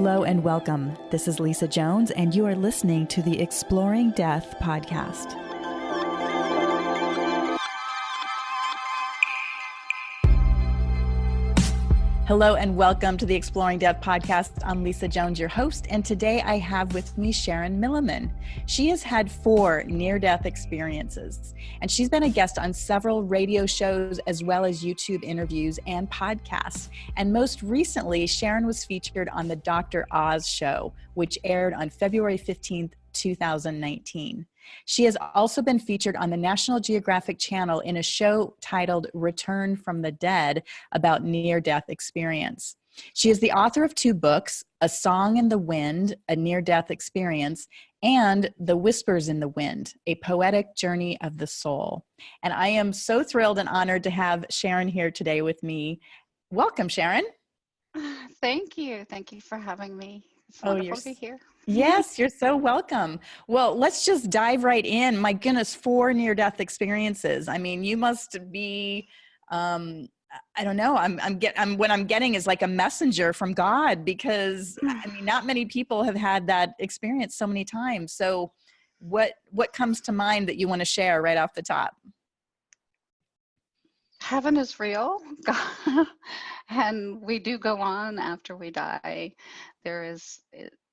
Hello and welcome. This is Lisa Jones, and you are listening to the Exploring Death podcast. Hello and welcome to the Exploring Death podcast. I'm Lisa Jones, your host, and today I have with me Sharon Milliman. She has had 4 near-death experiences, and she's been a guest on several radio shows as well as YouTube interviews and podcasts. And most recently, Sharon was featured on the Dr. Oz show, which aired on February 15th, 2019. She has also been featured on the National Geographic Channel in a show titled Return from the Dead about near-death experience. She is the author of 2 books, A Song in the Wind, A Near-Death Experience, and The Whispers in the Wind, A Poetic Journey of the Soul. And I am so thrilled and honored to have Sharon here today with me. Welcome, Sharon. Thank you. Thank you for having me. It's wonderful to be here. Yes, you're so welcome. Well, let's just dive right in. My goodness, 4 near-death experiences. I mean, you must be, I don't know. What I'm getting is like a messenger from God, because I mean, not many people have had that experience so many times. So what comes to mind that you want to share right off the top? Heaven is real, and we do go on after we die. There is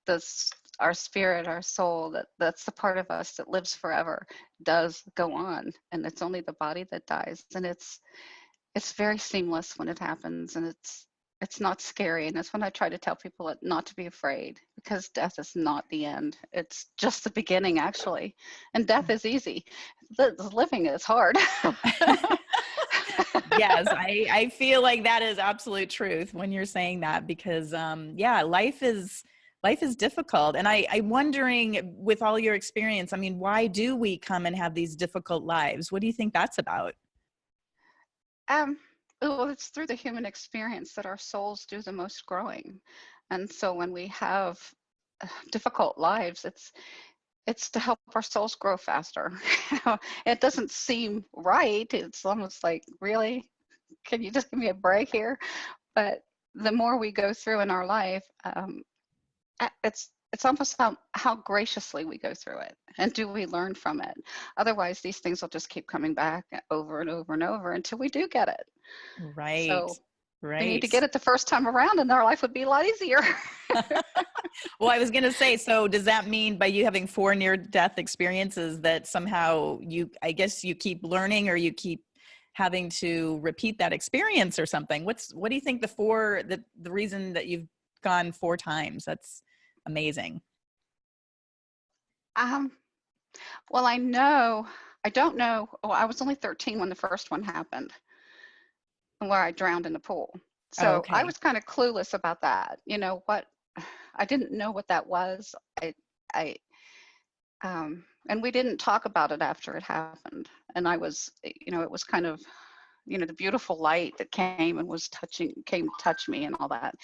this, our spirit, our soul, that's the part of us that lives forever, does go on, and it's only the body that dies. And it's very seamless when it happens, and it's not scary. And that's when I try to tell people not to be afraid, because death is not the end. It's just the beginning, actually. And death is easy. Living is hard. Yes, I feel like that is absolute truth when you're saying that, because life is difficult. And I'm wondering, with all your experience, I mean, why do we come and have these difficult lives? What do you think that's about? Well, it's through the human experience that our souls do the most growing. And so when we have difficult lives, it's to help our souls grow faster. It doesn't seem right. It's almost like, really? Can you just give me a break here? But the more we go through in our life, it's almost how graciously we go through it, and do we learn from it. Otherwise, these things will just keep coming back over and over and over until we do get it. Right. So right. we need to get it the first time around, and our life would be a lot easier. Well, I was going to say, so does that mean by you having 4 near-death experiences that somehow I guess you keep learning, or you keep having to repeat that experience or something? What do you think the reason that you've gone 4 times? That's amazing. Well, I don't know. Well, I was only 13 when the first one happened, where I drowned in the pool. So okay. I was kind of clueless about that. You know what? I didn't know what that was. And we didn't talk about it after it happened. And I was, it was kind of, the beautiful light that came to touch me and all that.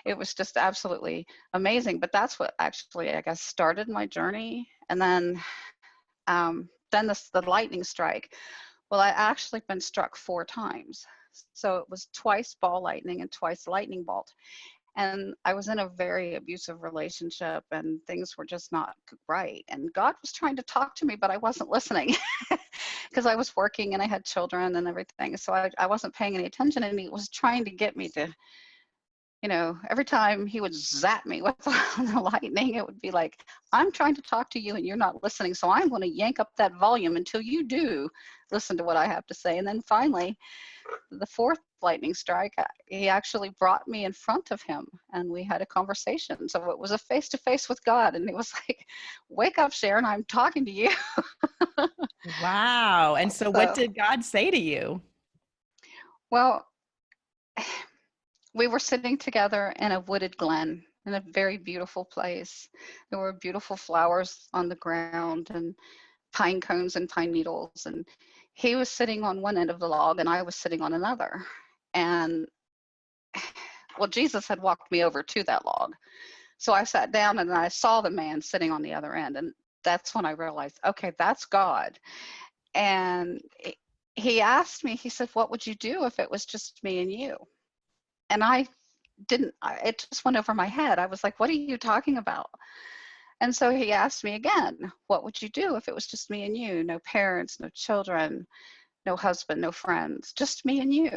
It was just absolutely amazing. But that's what actually, I guess, started my journey. And then the lightning strike. Well, I actually been struck 4 times. So it was twice ball lightning and twice lightning bolt. And I was in a very abusive relationship, and things were just not right. And God was trying to talk to me, but I wasn't listening because I was working and I had children and everything. So I wasn't paying any attention, and he was trying to get me to, every time he would zap me with the lightning, it would be like, I'm trying to talk to you and you're not listening. So I'm going to yank up that volume until you do listen to what I have to say. And then finally, the 4th lightning strike, he actually brought me in front of him, and we had a conversation. So it was a face-to-face with God, and it was like, wake up, Sharon, I'm talking to you. Wow. And so what did God say to you? Well, we were sitting together in a wooded glen in a very beautiful place. There were beautiful flowers on the ground and pine cones and pine needles, and he was sitting on one end of the log and I was sitting on another. And well, Jesus had walked me over to that log. So I sat down and I saw the man sitting on the other end. And that's when I realized, okay, that's God. And he asked me, he said, what would you do if it was just me and you? And I it just went over my head. I was like, what are you talking about? And so he asked me again, what would you do if it was just me and you? No parents, no children, no husband, no friends, just me and you.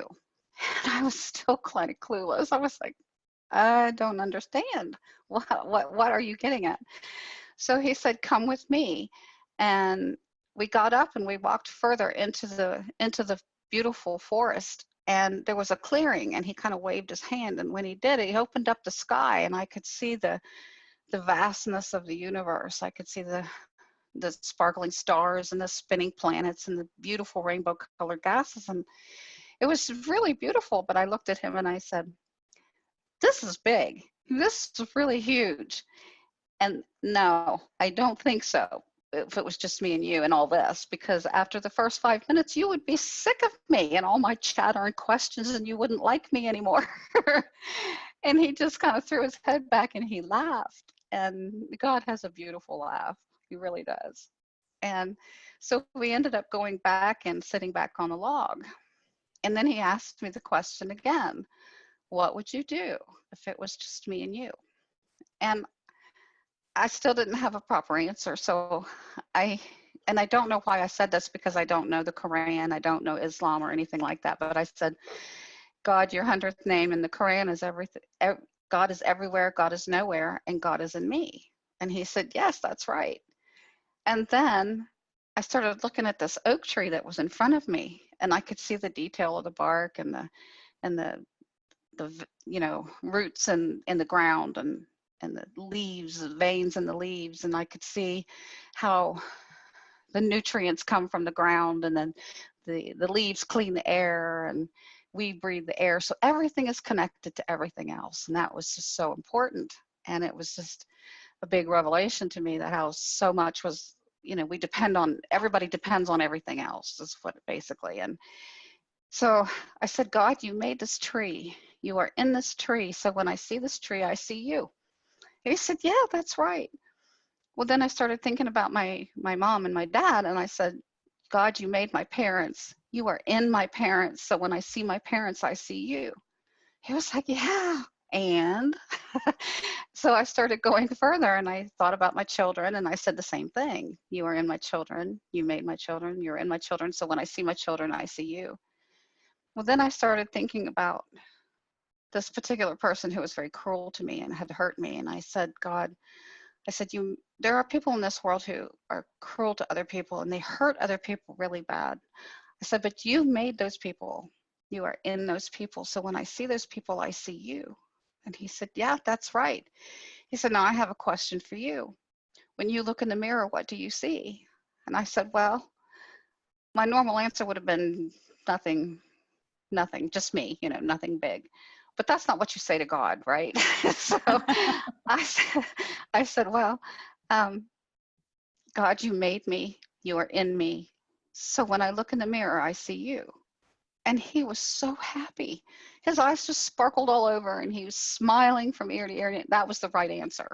And I was still kind of clueless. I was like, I don't understand. What are you getting at? So he said, come with me. And we got up and we walked further into the beautiful forest. And there was a clearing, and he kind of waved his hand. And when he did, he opened up the sky, and I could see the vastness of the universe. I could see the sparkling stars and the spinning planets and the beautiful rainbow colored gases. And it was really beautiful. But I looked at him and I said, this is big. This is really huge. And no, I don't think so. If it was just me and you and all this, because after the first 5 minutes, you would be sick of me and all my chatter and questions, and you wouldn't like me anymore. And he just kind of threw his head back and he laughed. And God has a beautiful laugh. He really does. And so we ended up going back and sitting back on the log. And then he asked me the question again, what would you do if it was just me and you? And I still didn't have a proper answer. So I don't know why I said this, because I don't know the Quran, I don't know Islam or anything like that. But I said, God, your 100th name in the Quran is everything. God is everywhere, God is nowhere, and God is in me. And he said, yes, that's right. And then I started looking at this oak tree that was in front of me, and I could see the detail of the bark and the roots in the ground, and the leaves, the veins in the leaves, and I could see how the nutrients come from the ground, and then the leaves clean the air, and we breathe the air. So everything is connected to everything else, and that was just so important. And it was just a big revelation to me that how so much was, everybody depends on everything else, is what basically. And so I said, God, you made this tree. You are in this tree. So when I see this tree, I see you. He said, yeah, that's right. Well, then I started thinking about my mom and my dad, and I said, God, you made my parents. You are in my parents. So when I see my parents, I see you. He was like, yeah. And so I started going further, and I thought about my children, and I said the same thing. You are in my children. You made my children. You're in my children. So when I see my children, I see you. Well, then I started thinking about this particular person who was very cruel to me and had hurt me. And I said, God, there are people in this world who are cruel to other people, and they hurt other people really bad. I said, but you made those people. You are in those people. So when I see those people, I see you. And he said, yeah, that's right. He said, now I have a question for you. When you look in the mirror, what do you see? And I said, well, my normal answer would have been nothing, just me, nothing big. But that's not what you say to God, right? So I said, well, God, you made me. You are in me. So when I look in the mirror, I see you. And he was so happy. His eyes just sparkled all over, and he was smiling from ear to ear. And that was the right answer.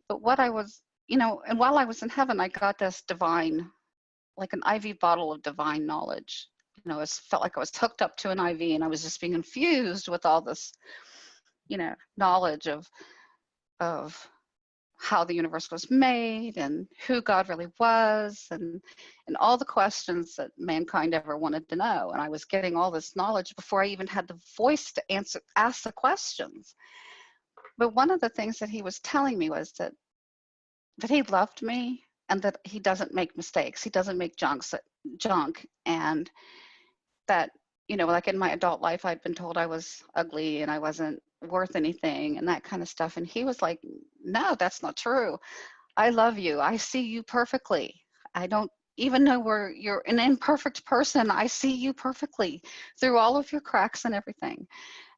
But what I was, and while I was in heaven, I got this divine, like an IV bottle of divine knowledge. It felt like I was hooked up to an IV, and I was just being infused with all this, knowledge of how the universe was made and who God really was, and all the questions that mankind ever wanted to know. And I was getting all this knowledge before I even had the voice to ask the questions. But one of the things that he was telling me was that he loved me, and that he doesn't make mistakes. He doesn't make junk. And that, like in my adult life, I'd been told I was ugly and I wasn't worth anything and that kind of stuff. And he was like, no, that's not true. I love you. I see you perfectly. I don't, even though you're an imperfect person, I see you perfectly through all of your cracks and everything.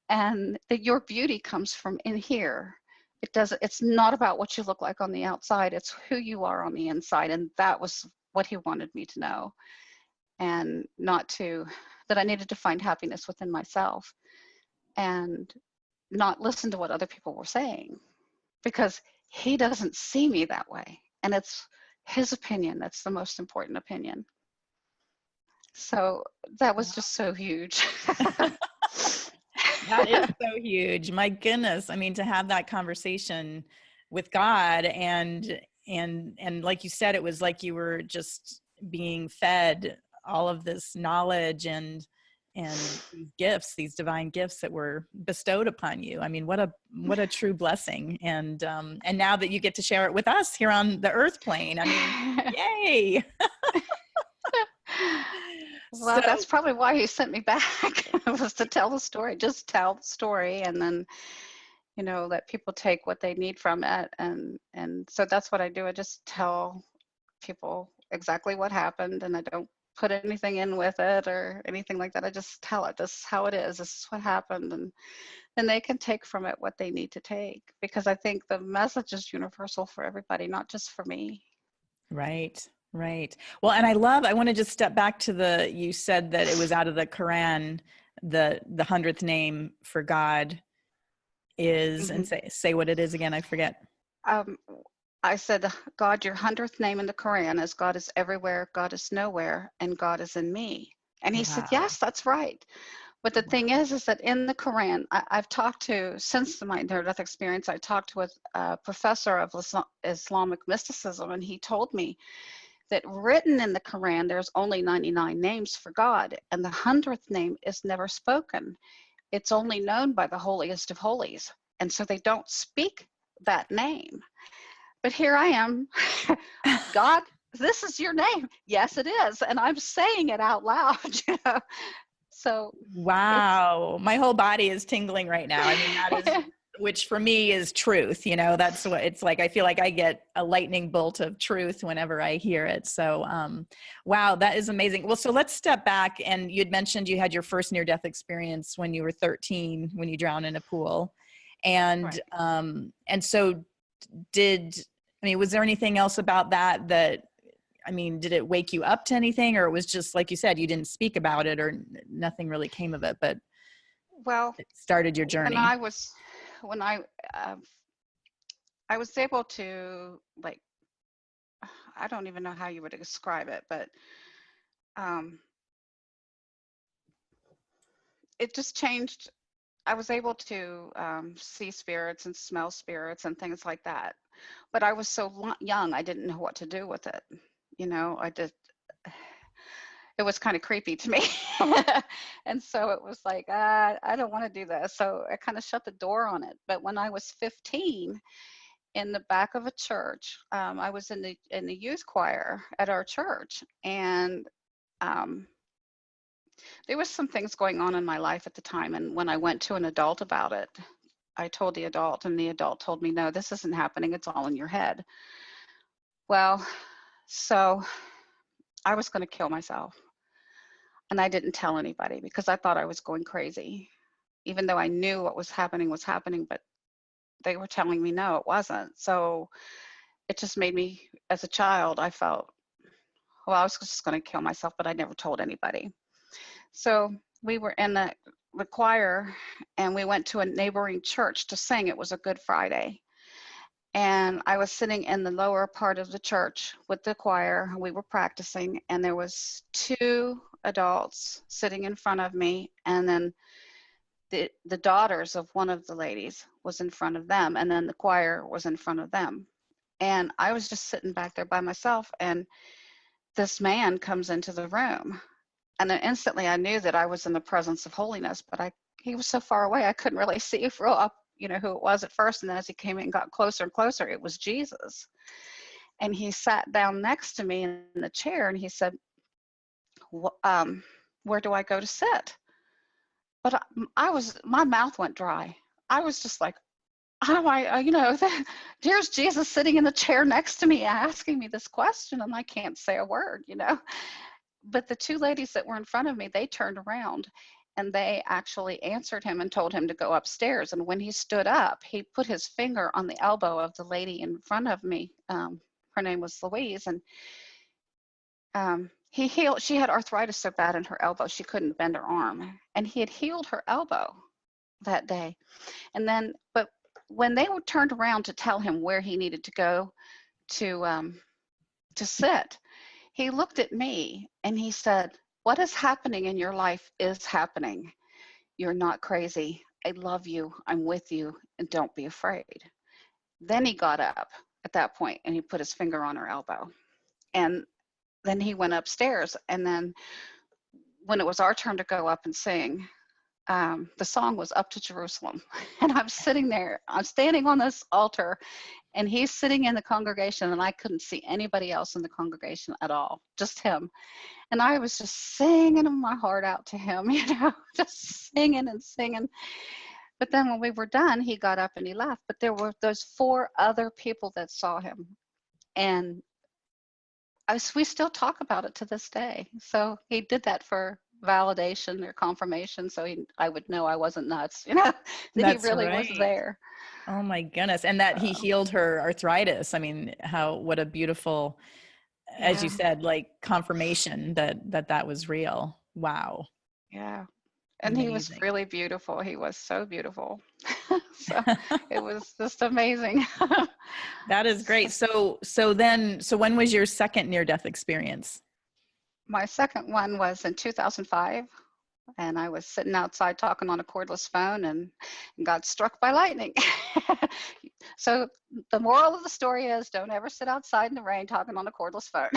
And that your beauty comes from in here. It's not about what you look like on the outside. It's who you are on the inside. And that was what he wanted me to know. And that I needed to find happiness within myself and not listen to what other people were saying, because he doesn't see me that way. And it's his opinion that's the most important opinion. So that was just so huge. That is so huge. My goodness. I mean, to have that conversation with God and like you said, it was like you were just being fed all of this knowledge and these gifts, these divine gifts that were bestowed upon you. I mean, what a true blessing. And now that you get to share it with us here on the earth plane, I mean, yay. Well, So, that's probably why he sent me back, was to tell the story, just tell the story, and then, let people take what they need from it. And so that's what I do. I just tell people exactly what happened, and I don't put anything in with it or anything like that. I just tell it, this is how it is, this is what happened, and then they can take from it what they need to take, because I think the message is universal for everybody, not just for me. right. Right. Well, and I want to just step back to you said that it was out of the Quran, the 100th name for God is, and say what it is again. I forget. I said, God, your 100th name in the Quran is God is everywhere, God is nowhere, and God is in me. And he said, Wow. yes, that's right. But the thing is that in the Quran, I've talked to, since my near-death experience, I talked with a professor of Islamic mysticism, and he told me that written in the Quran, there's only 99 names for God, and the 100th name is never spoken. It's only known by the holiest of holies. And so they don't speak that name. But here I am, God, this is your name. Yes, it is. And I'm saying it out loud, So Wow. My whole body is tingling right now. I mean, that is, which for me is truth, that's what it's like. I feel like I get a lightning bolt of truth whenever I hear it. So, wow, that is amazing. Well, so let's step back. And you'd mentioned you had your first near-death experience when you were 13, when you drowned in a pool. And, right. And so was there anything else about that did it wake you up to anything, or it was just, like you said, you didn't speak about it or nothing really came of it, but it started your journey? When I was able to, like, I don't even know how you would describe it, but it just changed. I was able to see spirits and smell spirits and things like that. But I was so young, I didn't know what to do with it. It was kind of creepy to me. And so it was like, I don't want to do this. So I kind of shut the door on it. But when I was 15, in the back of a church, I was in the youth choir at our church. And there was some things going on in my life at the time. And when I went to an adult about it, I told the adult, and the adult told me, no, this isn't happening. It's all in your head. Well, so I was going to kill myself. And I didn't tell anybody because I thought I was going crazy, even though I knew what was happening, but they were telling me, no, it wasn't. So it just made me, as a child, I felt, well, I was just going to kill myself, but I never told anybody. So we were in the choir, and we went to a neighboring church to sing. It was a Good Friday. And I was sitting in the lower part of the church with the choir. We were practicing, and there was 2 adults sitting in front of me, and then the daughters of one of the ladies was in front of them, and then the choir was in front of them. And I was just sitting back there by myself, and this man comes into the room. And then instantly I knew that I was in the presence of holiness, but he was so far away, I couldn't really see who it was at first. And then as he came in and got closer and closer, it was Jesus. And he sat down next to me in the chair, and he said, where do I go to sit? But my mouth went dry. I was just like, how do I, here's Jesus sitting in the chair next to me asking me this question, and I can't say a word, But the 2 ladies that were in front of me, they turned around, and they actually answered him and told him to go upstairs. And when he stood up, he put his finger on the elbow of the lady in front of me. Her name was Louise, and she had arthritis so bad in her elbow, she couldn't bend her arm. And he had healed her elbow that day. And then, but when they were turned around to tell him where he needed to go to sit, he looked at me and he said, what is happening in your life is happening. You're not crazy. I love you. I'm with you, and don't be afraid. Then he got up at that point and he put his finger on her elbow. And then he went upstairs. And then when it was our turn to go up and sing, the song was Up to Jerusalem. And I'm sitting there, I'm standing on this altar, and he's sitting in the congregation, and I couldn't see anybody else in the congregation at all, just him. And I was just singing my heart out to him, just singing and singing. But then when we were done, he got up and he left. But there were those 4 other people that saw him. And we still talk about it to this day. So he did that for validation or confirmation, so I would know I wasn't nuts, that That's he really right. was there. Oh my goodness. And that he healed her arthritis. I mean, what a beautiful, as you said, like confirmation that was real. Wow. Yeah. And he was Amazing. really beautiful. He was so beautiful. So it was just amazing. That is great. So when was your second near-death experience? My second one was in 2005, and I was sitting outside talking on a cordless phone and got struck by lightning. So the moral of the story is, don't ever sit outside in the rain talking on a cordless phone.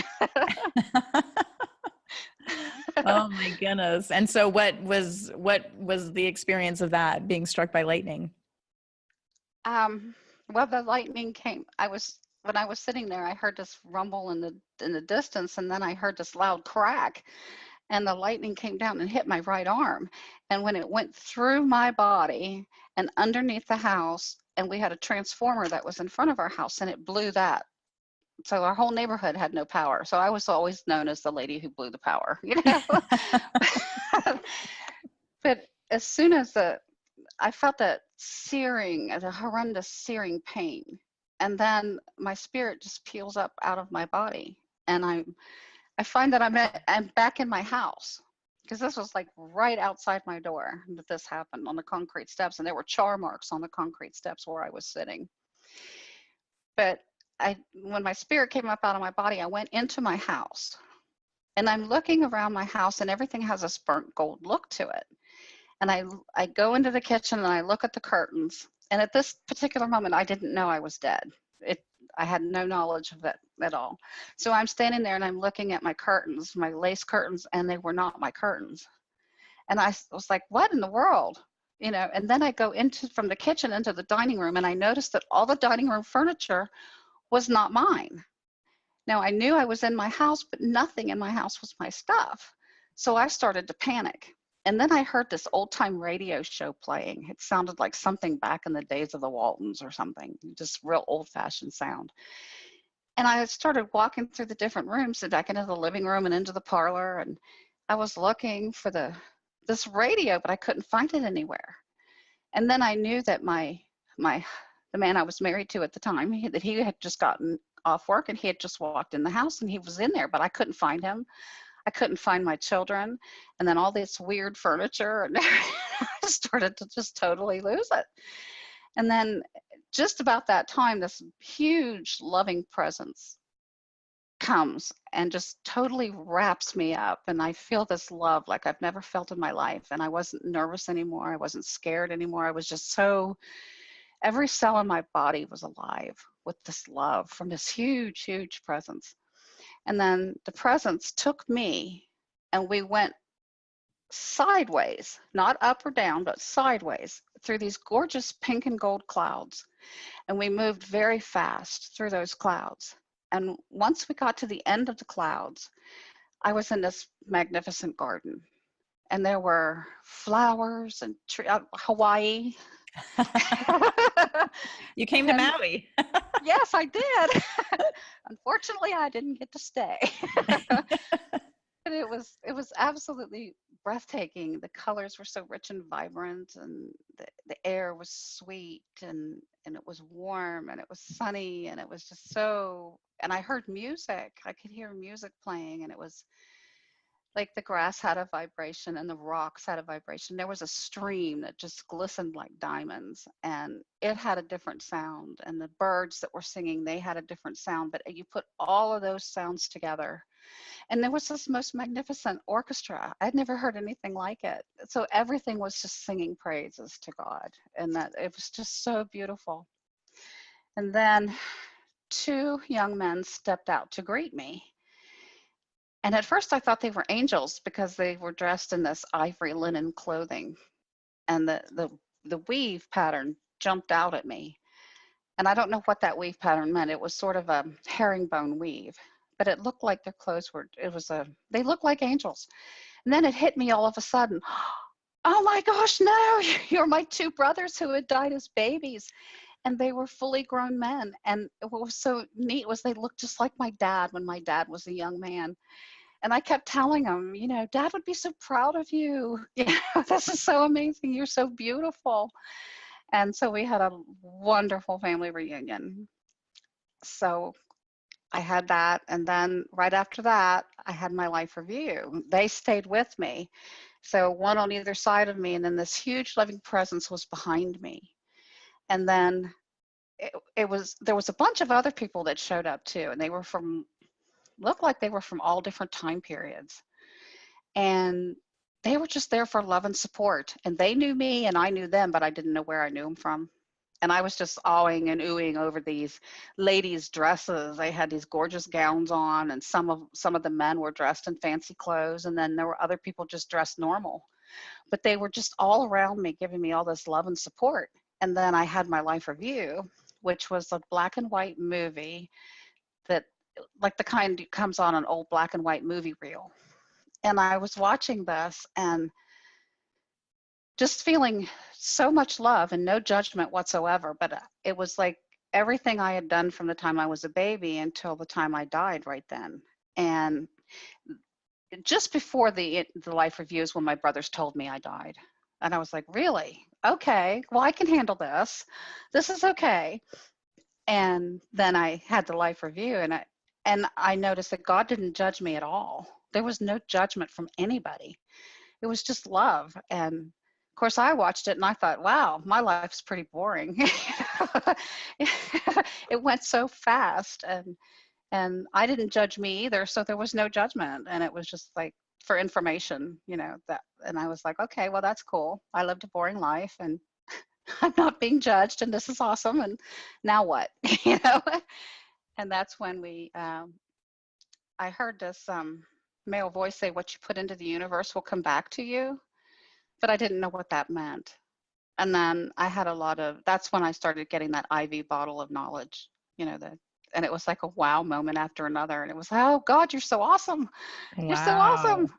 Oh my goodness. And so what was the experience of that, being struck by lightning? Well, the lightning came. When I was sitting there, I heard this rumble in the distance, and then I heard this loud crack, and the lightning came down and hit my right arm. And when it went through my body and underneath the house, and we had a transformer that was in front of our house, and it blew that. So our whole neighborhood had no power. So I was always known as the lady who blew the power, But as soon as I felt that searing, the horrendous searing pain, and then my spirit just peels up out of my body, and I find that I'm back in my house, because this was like right outside my door that this happened, on the concrete steps, and there were char marks on the concrete steps where I was sitting. But when my spirit came up out of my body, I went into my house, and I'm looking around my house, and everything has this burnt gold look to it. And I go into the kitchen and I look at the curtains. And at this particular moment, I didn't know I was dead. I had no knowledge of that at all. So I'm standing there and I'm looking at my curtains, my lace curtains, and they were not my curtains. And I was like, what in the world? And then I go from the kitchen into the dining room, and I noticed that all the dining room furniture was not mine. Now, I knew I was in my house, but nothing in my house was my stuff. So I started to panic. And then I heard this old time radio show playing. It sounded like something back in the days of the Waltons or something, just real old fashioned sound. And I started walking through the different rooms and back into the living room and into the parlor. And I was looking for this radio, but I couldn't find it anywhere. And then I knew that the man I was married to at the time, that he had just gotten off work, and he had just walked in the house, and he was in there, but I couldn't find him. I couldn't find my children, and then all this weird furniture, and I started to just totally lose it. And then just about that time, this huge loving presence comes and just totally wraps me up, and I feel this love like I've never felt in my life. And I wasn't nervous anymore. I wasn't scared anymore. I was just every cell in my body was alive with this love from this huge, huge presence. And then the presence took me, and we went sideways, not up or down, but sideways through these gorgeous pink and gold clouds. And we moved very fast through those clouds. And once we got to the end of the clouds, I was in this magnificent garden. And there were flowers and Hawaii. You came to Maui. Yes, I did. Unfortunately, I didn't get to stay. But it was absolutely breathtaking. The colors were so rich and vibrant, and the air was sweet, and it was warm, and it was sunny, and it was just and I heard music. I could hear music playing, and it was like the grass had a vibration and the rocks had a vibration. There was a stream that just glistened like diamonds, and it had a different sound. And the birds that were singing, they had a different sound. But you put all of those sounds together, And there was this most magnificent orchestra. I'd never heard anything like it. So everything was just singing praises to God, and that it was just so beautiful. And then two young men stepped out to greet me. And at first I thought they were angels because they were dressed in this ivory linen clothing. And the weave pattern jumped out at me. And I don't know what that weave pattern meant. It was sort of a herringbone weave, but it looked like their clothes were, they looked like angels. And then it hit me all of a sudden. Oh my gosh, no, you're my two brothers who had died as babies. And they were fully grown men. And what was so neat was they looked just like my dad when my dad was a young man. And I kept telling them, Dad would be so proud of you. This is so amazing. You're so beautiful. And so we had a wonderful family reunion. So I had that. And then right after that, I had my life review. They stayed with me. So one on either side of me. And then this huge loving presence was behind me. And then there was a bunch of other people that showed up too. And they were looked like they were from all different time periods. And they were just there for love and support. And they knew me and I knew them, but I didn't know where I knew them from. And I was just awing and oohing over these ladies' dresses. They had these gorgeous gowns on, and some of the men were dressed in fancy clothes. And then there were other people just dressed normal. But they were just all around me, giving me all this love and support. And then I had my life review, which was a black and white movie that, like the kind that comes on an old black and white movie reel. And I was watching this and just feeling so much love and no judgment whatsoever. But it was like everything I had done from the time I was a baby until the time I died right then. And just before the life reviews, when my brothers told me I died. And I was like, really? Okay, well, I can handle this. This is okay. And then I had the life review, and I noticed that God didn't judge me at all. There was no judgment from anybody. It was just love. And of course I watched it and I thought, wow, my life's pretty boring. It went so fast, and I didn't judge me either. So there was no judgment. And it was just like for information, that, and I was like, okay, well, that's cool. I lived a boring life and I'm not being judged, and this is awesome. And now what, And that's when I heard this male voice say, what you put into the universe will come back to you. But I didn't know what that meant. And then I had that's when I started getting that IV bottle of knowledge, and it was like a wow moment after another. And it was, oh God, you're so awesome. Wow. You're so awesome.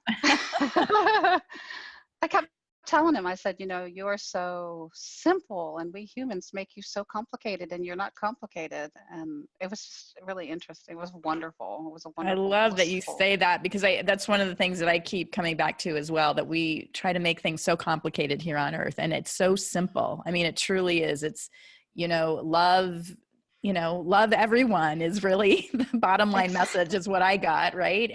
I kept telling him, I said, you're so simple, and we humans make you so complicated, and you're not complicated. And it was just really interesting. It was wonderful. It was a wonderful. I love that you say that, because that's one of the things that I keep coming back to as well, that we try to make things so complicated here on earth, and it's so simple. I mean, it truly is. It's, love everyone is really the bottom line message, is what I got. Right.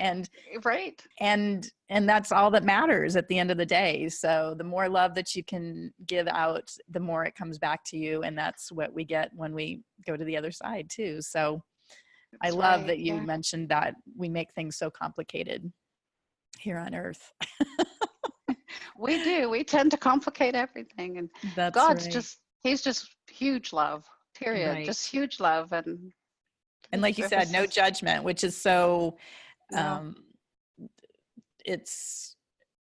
And that's all that matters at the end of the day. So the more love that you can give out, the more it comes back to you. And that's what we get when we go to the other side too. So I love that you mentioned that we make things so complicated here on earth. We do. We tend to complicate everything. And that's God's right. He's just huge love, period. Right. Just huge love. And like you said, no judgment, which is so, it's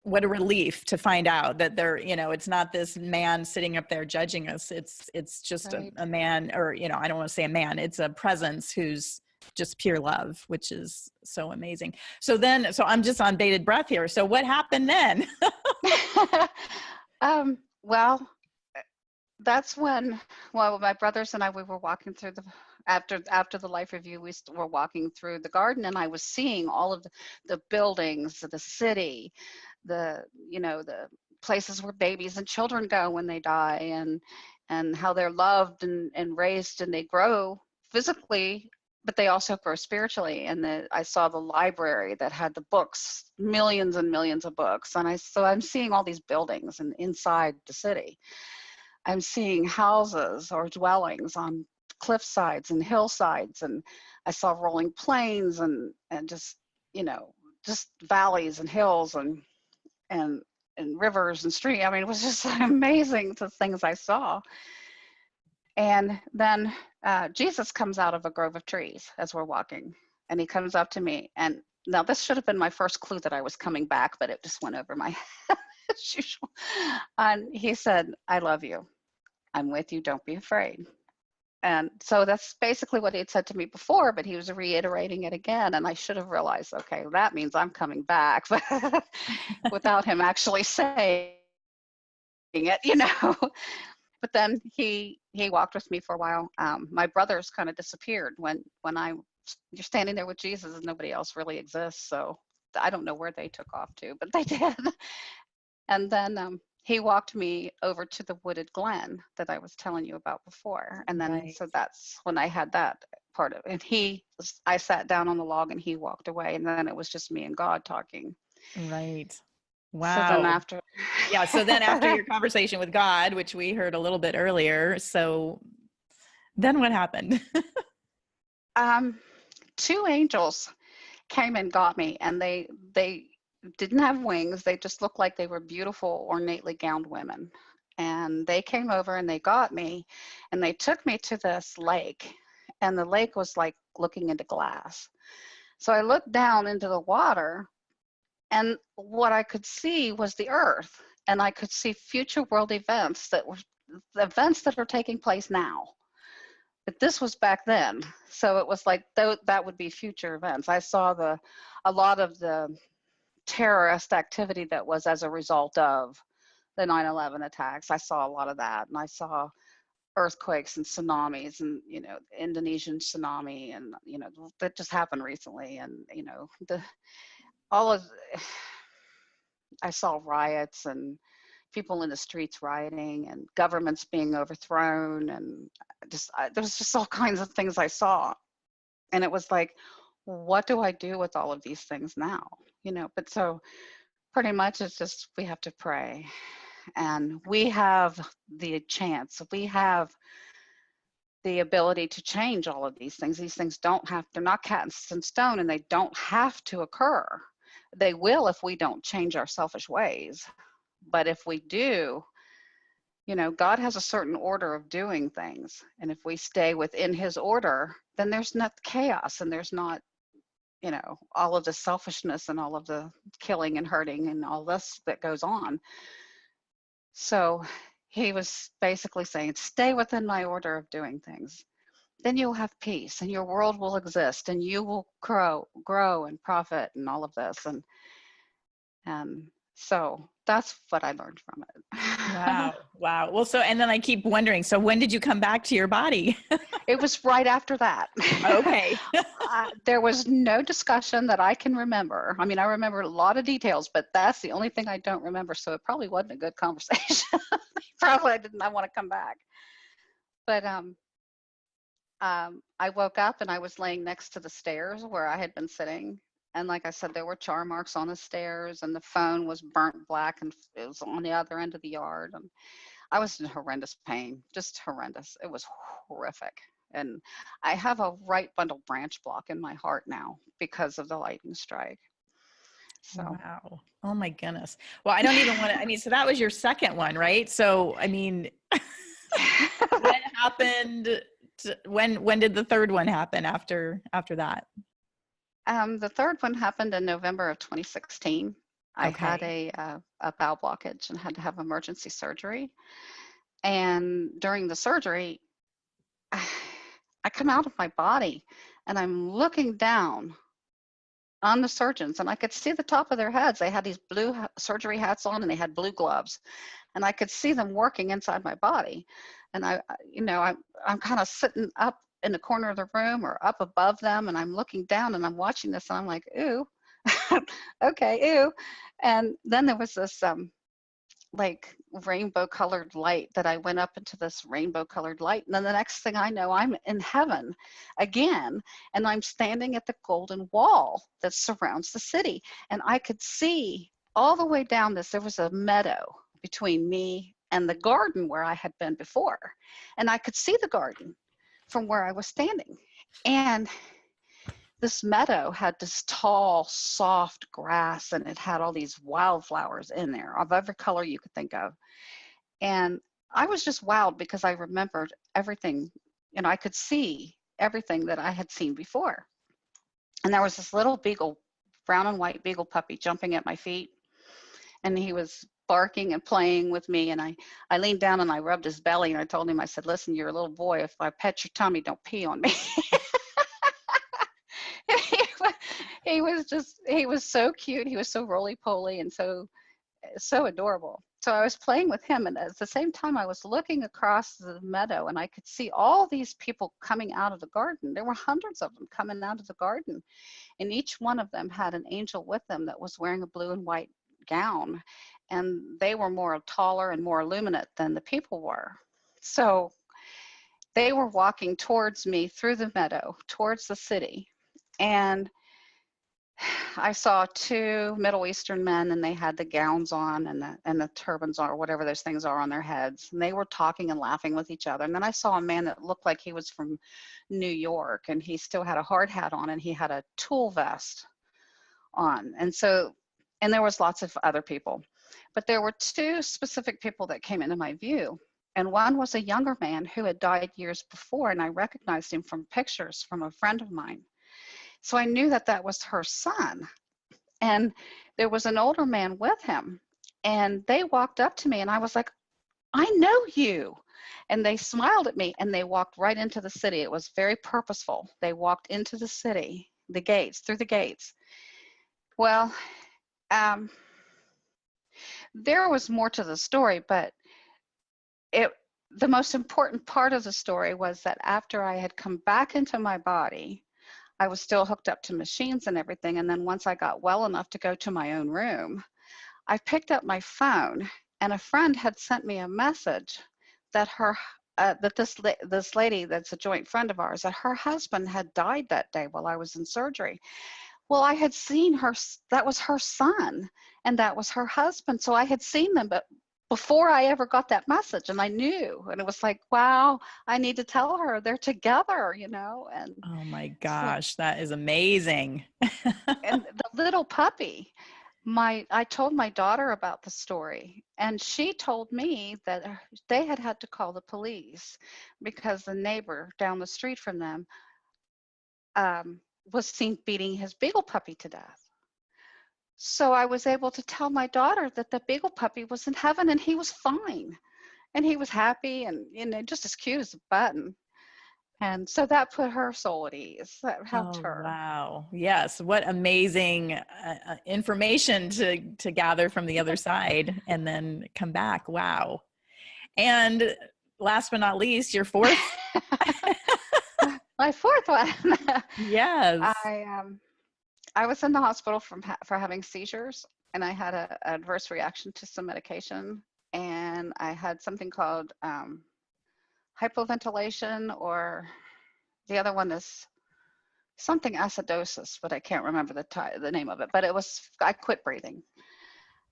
what a relief to find out that there, it's not this man sitting up there judging us. It's just right. a man, or, I don't want to say a man, it's a presence who's just pure love, which is so amazing. So I'm just on bated breath here. So what happened then? Well, that's when, my brothers and I, we were walking through after the life review, we were walking through the garden, and I was seeing all of the buildings, the city, the places where babies and children go when they die, and how they're loved and raised, and they grow physically, but they also grow spiritually. And I saw the library that had the books, millions and millions of books. And I'm seeing all these buildings, and inside the city, I'm seeing houses or dwellings on cliff sides and hillsides. And I saw rolling plains and just just valleys and hills and rivers and streams. I mean, it was just amazing, the things I saw. And then Jesus comes out of a grove of trees as we're walking, and he comes up to me. And now this should have been my first clue that I was coming back, but it just went over my head as usual. And he said, "I love you. I'm with you. Don't be afraid." And so that's basically what he had said to me before, but he was reiterating it again. And I should have realized, okay, that means I'm coming back, but without him actually saying it. But then he walked with me for a while. My brothers kind of disappeared when you're standing there with Jesus and nobody else really exists. So I don't know where they took off to, but they did. And then he walked me over to the wooded glen that I was telling you about before. And then, so that's when I had that part of it. And I sat down on the log and he walked away. And then it was just me and God talking. Right. Wow. So then after. Yeah. So then after your conversation with God, which we heard a little bit earlier. So then what happened? 2 angels came and got me, and they didn't have wings. They just looked like they were beautiful, ornately gowned women. And they came over and they got me, and they took me to this lake, and the lake was like looking into glass. So I looked down into the water, and what I could see was the earth, and I could see future world events that were the events that are taking place now. But this was back then. So it was like that would be future events. I saw a lot of the terrorist activity that was as a result of the 9/11 attacks. I saw a lot of that, and I saw earthquakes and tsunamis, and Indonesian tsunami, and that just happened recently, and I saw riots and people in the streets rioting and governments being overthrown, and there was just all kinds of things I saw, and it was like, what do I do with all of these things now? But so pretty much it's just, we have to pray, and we have the chance, we have the ability to change all of these things. These things they're not cast in stone, and they don't have to occur. They will if we don't change our selfish ways. But if we do, God has a certain order of doing things. And if we stay within his order, then there's not chaos, and there's not all of the selfishness and all of the killing and hurting and all this that goes on. So he was basically saying, stay within my order of doing things. Then you'll have peace, and your world will exist, and you will grow and profit and all of this. And so that's what I learned from it. Wow. Well, and then I keep wondering, so when did you come back to your body? It was right after that. Okay. There was no discussion that I can remember. I mean, I remember a lot of details, but that's the only thing I don't remember. So it probably wasn't a good conversation. Probably I did not want to come back. But I woke up and I was laying next to the stairs where I had been sitting. And like I said, there were char marks on the stairs, and the phone was burnt black, and it was on the other end of the yard. And I was in horrendous pain, just horrendous. It was horrific. And I have a right bundle branch block in my heart now because of the lightning strike. So. Wow. Oh my goodness. Well, I don't even want to, so that was your second one, right? So, when happened, when did the third one happen after that? The third one happened in November of 2016. Okay. I had a bowel blockage and had to have emergency surgery. And during the surgery, I come out of my body, and I'm looking down on the surgeons, and I could see the top of their heads. They had these blue surgery hats on, and they had blue gloves, and I could see them working inside my body. And I'm kind of sitting up in the corner of the room or up above them, and I'm looking down, and I'm watching this, and I'm like, ooh, okay, ooh. And then there was this like rainbow colored light that I went up into this rainbow colored light. And then the next thing I know, I'm in heaven again, and I'm standing at the golden wall that surrounds the city. And I could see all the way down there was a meadow between me and the garden where I had been before. And I could see the garden from where I was standing. And this meadow had this tall, soft grass, and it had all these wildflowers in there of every color you could think of. And I was just wowed because I remembered everything, and I could see everything that I had seen before. And there was this little beagle, brown and white beagle puppy, jumping at my feet, and he was barking and playing with me. And I leaned down and I rubbed his belly, and I told him, I said, listen, you're a little boy. If I pet your tummy, don't pee on me. He was so cute. He was so roly-poly and so adorable. So I was playing with him, and at the same time I was looking across the meadow, and I could see all these people coming out of the garden. There were hundreds of them coming out of the garden, and each one of them had an angel with them that was wearing a blue and white gown, and they were more taller and more illuminate than the people were. So they were walking towards me through the meadow, towards the city, and I saw two Middle Eastern men, and they had the gowns on and the turbans on, or whatever those things are on their heads. And they were talking and laughing with each other. And then I saw a man that looked like he was from New York, and he still had a hard hat on, and he had a tool vest on. And there was lots of other people. But there were two specific people that came into my view. And one was a younger man who had died years before, and I recognized him from pictures from a friend of mine. So I knew that that was her son. And there was an older man with him. And they walked up to me, and I was like, I know you. And they smiled at me, and they walked right into the city. It was very purposeful. They walked into the city, the gates, through the gates. Well, there was more to the story, but the most important part of the story was that after I had come back into my body, I was still hooked up to machines and everything. And then once I got well enough to go to my own room, I picked up my phone, and a friend had sent me a message that this lady that's a joint friend of ours, that her husband had died that day while I was in surgery. Well, I had seen her, that was her son, and that was her husband. So I had seen them, but before I ever got that message, and I knew, and it was like, wow, I need to tell her they're together, And oh my gosh, that is amazing. and the little puppy, I told my daughter about the story, and she told me that they had to call the police because the neighbor down the street from them was seen beating his beagle puppy to death. So I was able to tell my daughter that the beagle puppy was in heaven, and he was fine, and he was happy, and just as cute as a button. And so that put her soul at ease. That helped her. Wow. Yes. What amazing information to gather from the other side and then come back. Wow. And last but not least, your fourth. My fourth one. Yes. I was in the hospital for having seizures, and I had an adverse reaction to some medication, and I had something called hypoventilation, or the other one is something acidosis, but I can't remember the name of it. But I quit breathing,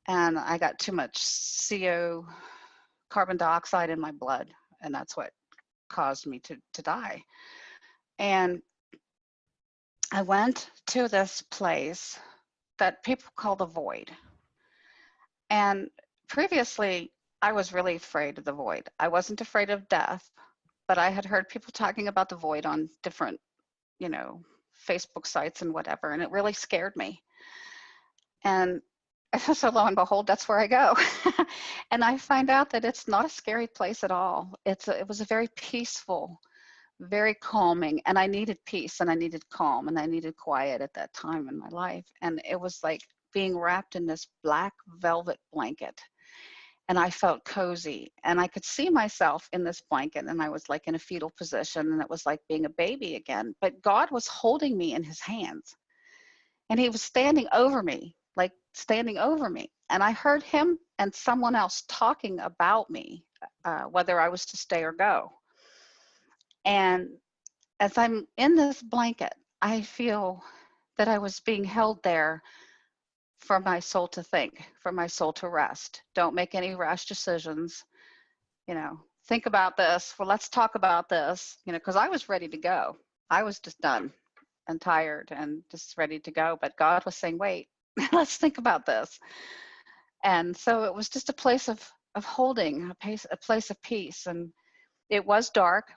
and I got too much carbon dioxide in my blood, and that's what caused me to die. And I went to this place that people call the void. And previously, I was really afraid of the void. I wasn't afraid of death, but I had heard people talking about the void on different, Facebook sites and whatever, and it really scared me. And so lo and behold, that's where I go. And I find out that it's not a scary place at all. It was a very peaceful, very calming, and I needed peace, and I needed calm, and I needed quiet at that time in my life. And it was like being wrapped in this black velvet blanket, and I felt cozy, and I could see myself in this blanket, and I was like in a fetal position, and it was like being a baby again. But God was holding me in his hands, and he was standing over me, and I heard him and someone else talking about me, whether I was to stay or go. And as I'm in this blanket, I feel that I was being held there for my soul to think, for my soul to rest. Don't make any rash decisions. Think about this. Well, let's talk about this, because I was ready to go. I was just done. and tired and just ready to go. But God was saying, wait, let's think about this. And so it was just a place of holding, a place of peace. And it was dark,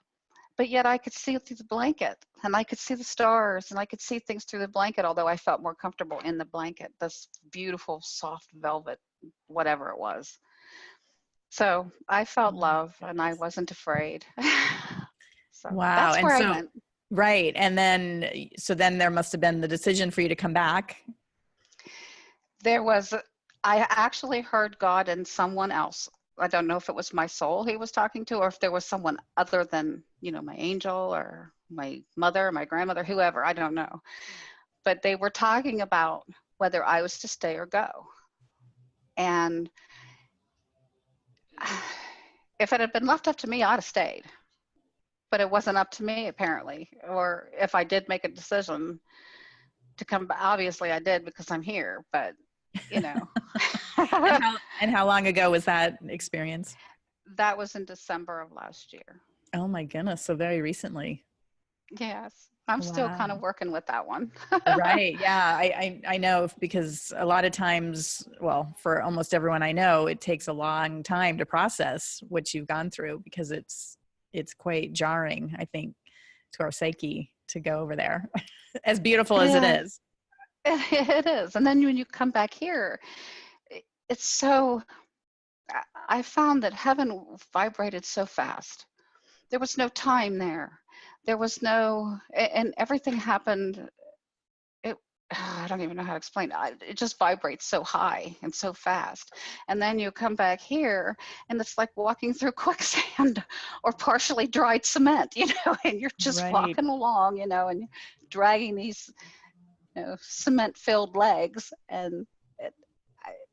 but yet I could see through the blanket, and I could see the stars, and I could see things through the blanket, although I felt more comfortable in the blanket, this beautiful, soft velvet, whatever it was. So I felt love, and I wasn't afraid. So Wow. that's And where I so, went. right. And then, so then there must have been the decision for you to come back. I actually heard God and someone else. I don't know if it was my soul he was talking to, or if there was someone other than, my angel or my mother, my grandmother, whoever, I don't know. But they were talking about whether I was to stay or go. And if it had been left up to me, I'd have stayed. But it wasn't up to me, apparently. Or if I did make a decision to come back, obviously I did because I'm here, but And how long ago was that experience? That was in December of last year. Oh my goodness. So very recently. Yes. I'm still kind Wow. of working with that one. Right. Yeah. I know, because a lot of times, well, for almost everyone I know, it takes a long time to process what you've gone through, because it's quite jarring, I think, to our psyche to go over there, as beautiful as it Yeah, is. it is. And then when you come back here, it's so, I found that heaven vibrated so fast. There was no time there. There was no, and everything happened. I don't even know how to explain it. It just vibrates so high and so fast. And then you come back here and it's like walking through quicksand or partially dried cement, and you're just Right. walking along, and dragging these cement-filled legs. And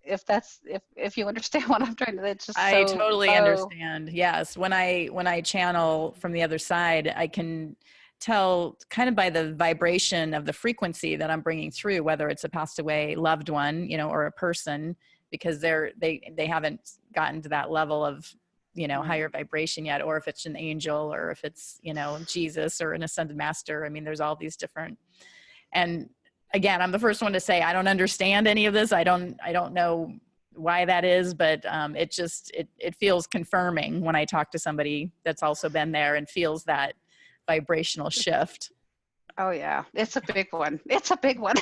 if you understand what I'm trying to, it's just I so totally low. understand. Yes. When I channel from the other side, I can tell kind of by the vibration of the frequency that I'm bringing through, whether it's a passed away loved one, or a person, because they haven't gotten to that level of, Right. higher vibration yet, or if it's an angel, or if it's, Jesus or an ascended master. I mean, there's all these different, and again, I'm the first one to say, I don't understand any of this. I don't know why that is, but it feels confirming when I talk to somebody that's also been there and feels that vibrational shift. Oh yeah, it's a big one. It's a big one.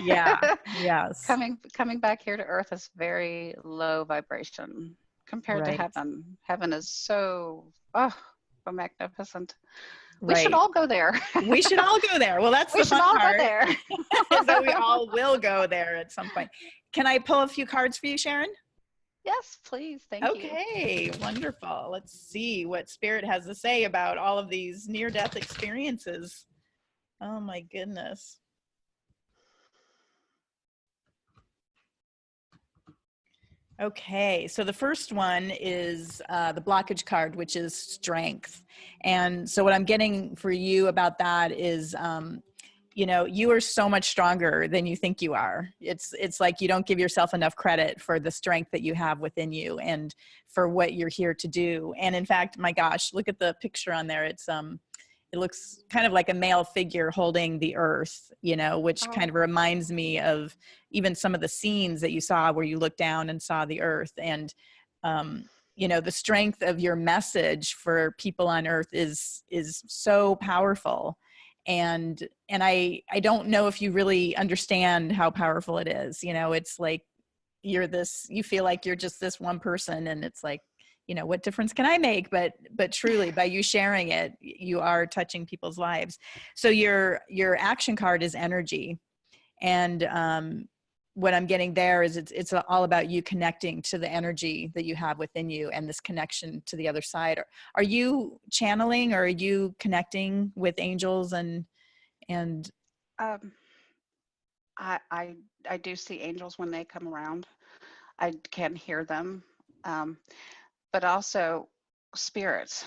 Yeah. Yes. Coming back here to Earth is very low vibration compared to Right. heaven. Heaven is so magnificent. We should Right. all go there. We should all go there. Well, that's We the should fun all go part, there. is that we all will go there at some point. Can I pull a few cards for you, Sharon? Yes, please. Thank you. Okay, wonderful. Let's see what Spirit has to say about all of these near-death experiences. Oh my goodness. Okay, so the first one is the blockage card, which is strength. And so what I'm getting for you about that is, you are so much stronger than you think you are. It's like you don't give yourself enough credit for the strength that you have within you and for what you're here to do. And in fact, my gosh, look at the picture on there. It looks kind of like a male figure holding the earth, which kind of reminds me of even some of the scenes that you saw where you looked down and saw the earth. And, the strength of your message for people on earth is so powerful. And I don't know if you really understand how powerful it is. It's like you feel like you're just this one person, and it's like, what difference can I make? But truly, by you sharing it, you are touching people's lives. So your action card is energy. And what I'm getting there is it's all about you connecting to the energy that you have within you and this connection to the other side. Are you channeling, or are you connecting with angels and Um, I do see angels when they come around. I can hear them, but also spirits.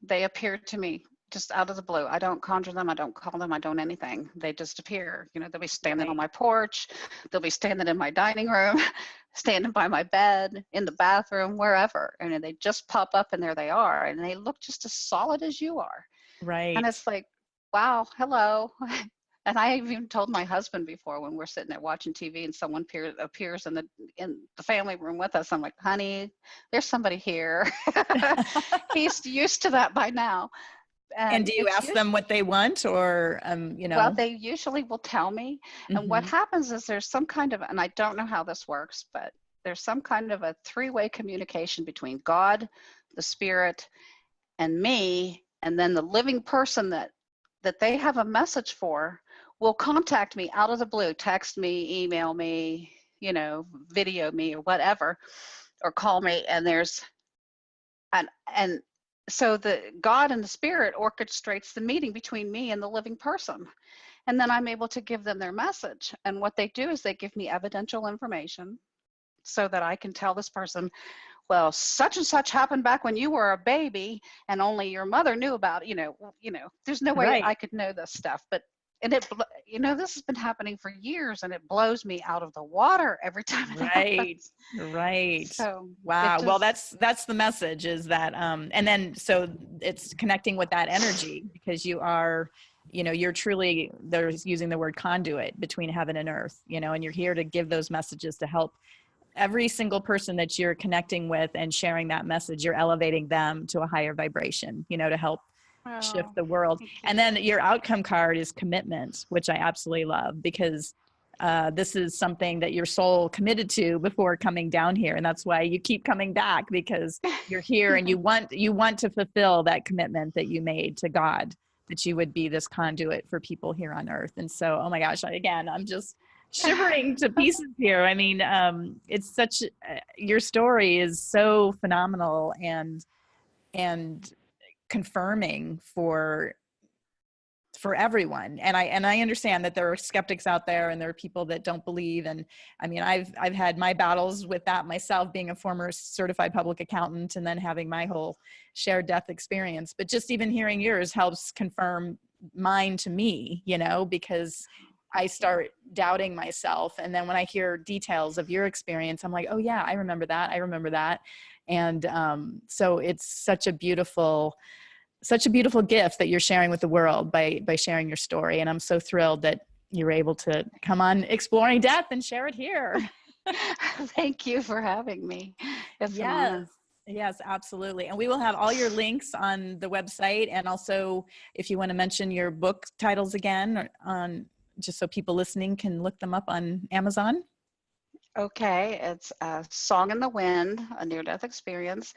They appear to me just out of the blue. I don't conjure them. I don't call them. I don't anything. They just appear. They'll be standing on my porch. They'll be standing in my dining room, standing by my bed, in the bathroom, wherever. And they just pop up, and there they are. And they look just as solid as you are. right? And it's like, wow, hello. And I even told my husband before, when we're sitting there watching TV and someone appears in the family room with us, I'm like, honey, there's somebody here. He's used to that by now. And do you ask them what they want, or, Well, they usually will tell me. And what happens is there's some kind of, and I don't know how this works, but there's some kind of a three-way communication between God, the spirit, and me. And then the living person that they have a message for will contact me out of the blue, text me, email me, video me or whatever, or call me. And so the God and the spirit orchestrates the meeting between me and the living person. And then I'm able to give them their message. And what they do is they give me evidential information so that I can tell this person, well, such and such happened back when you were a baby and only your mother knew about it. There's no way I could know this stuff. And this has been happening for years, and it blows me out of the water every time it happens. Right. So wow. Well, that's the message, is that, and then, so it's connecting with that energy, because you are, you're truly, there's using the word conduit between heaven and earth, and you're here to give those messages to help every single person that you're connecting with and sharing that message. You're elevating them to a higher vibration, to help shift the world. And then your outcome card is commitment, which I absolutely love, because this is something that your soul committed to before coming down here. And that's why you keep coming back, because you're here and you want to fulfill that commitment that you made to God, that you would be this conduit for people here on earth. And so, oh my gosh, again, I'm just shivering to pieces here. I mean, it's such, your story is so phenomenal and confirming for everyone. And I understand that there are skeptics out there, and there are people that don't believe. And I mean, I've had my battles with that myself, being a former certified public accountant and then having my whole shared death experience. But just even hearing yours helps confirm mine to me, because I start doubting myself. And then when I hear details of your experience, I'm like, oh yeah, I remember that. And so it's such a beautiful gift that you're sharing with the world by sharing your story. And I'm so thrilled that you were able to come on Exploring Death and share it here. Thank you for having me. It's an honor. Yes, absolutely. And we will have all your links on the website. And also, if you want to mention your book titles again, just so people listening can look them up on Amazon. Okay, it's Song in the Wind, a near-death experience,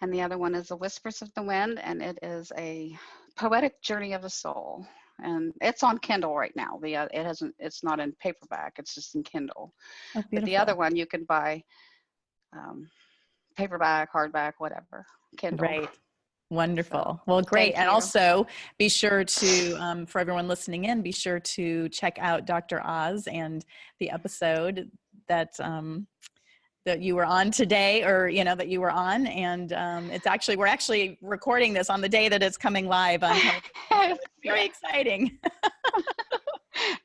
and the other one is The Whispers of the Wind, and it is a poetic journey of the soul. And it's on Kindle right now. It's not in paperback; it's just in Kindle. Oh, but the other one you can buy paperback, hardback, whatever. Kindle. Right. Wonderful. Well, great. And also be sure to, for everyone listening in, be sure to check out Dr. Oz and the episode that you were on today, or, that you were on. And we're actually recording this on the day that it's coming live on television. It's very exciting.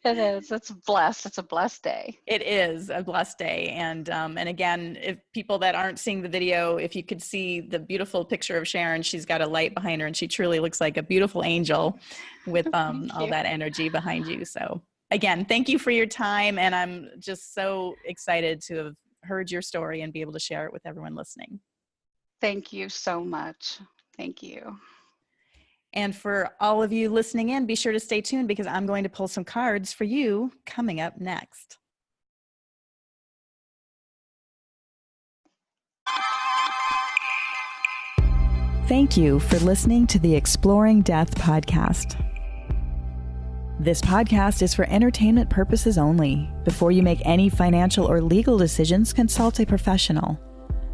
It is. It's blessed. It's a blessed day. It is a blessed day. And again, if people that aren't seeing the video, if you could see the beautiful picture of Sharon, she's got a light behind her, and she truly looks like a beautiful angel with all that energy behind you. So again, thank you for your time. And I'm just so excited to have heard your story and be able to share it with everyone listening. Thank you so much. Thank you. And for all of you listening in, be sure to stay tuned, because I'm going to pull some cards for you coming up next. Thank you for listening to the Exploring Death podcast. This podcast is for entertainment purposes only. Before you make any financial or legal decisions, consult a professional.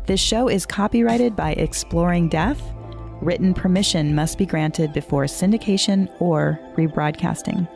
This show is copyrighted by Exploring Death. Written permission must be granted before syndication or rebroadcasting.